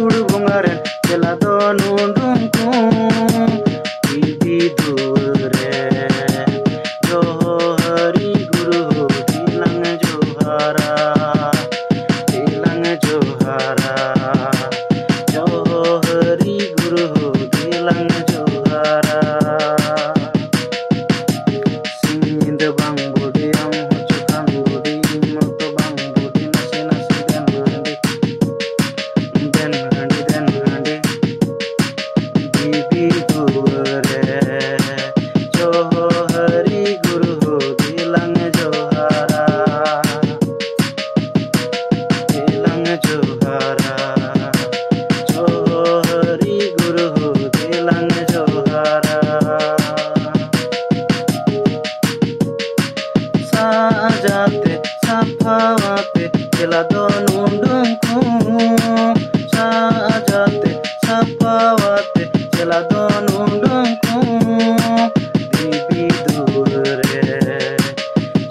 Guru bungaren jela do nundung kum Bibi dure Johari Guru Tilang Johara Tilang Johara Johari Guru Tilang Johara Singin de bang budi am hucukan budi moto bang budi nasi nasi den handi Bibi dure Johari Guru Tilang Johara Tilang Johara Johari Guru Tilang Johara Sajate sapawate jela do nundung kum Sajate sapawate jela do nundung kum Bibi dure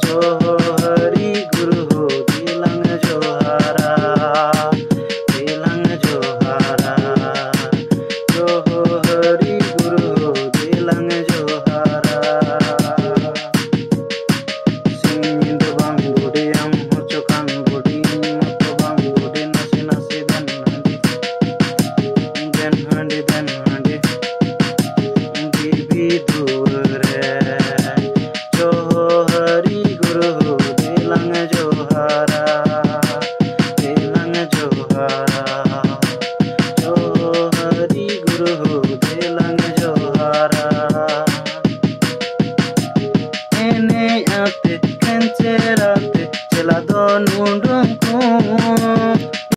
Johari Guru Tilang Johara Tilang Johara Johari Guru Tilang Johara Singin de bang budi am hucukan budi moto bang budi nasi nasi den handi Bibi dure Johari Guru Tilang Johara Tilang Johara Johari Guru Tilang Johara Ene ate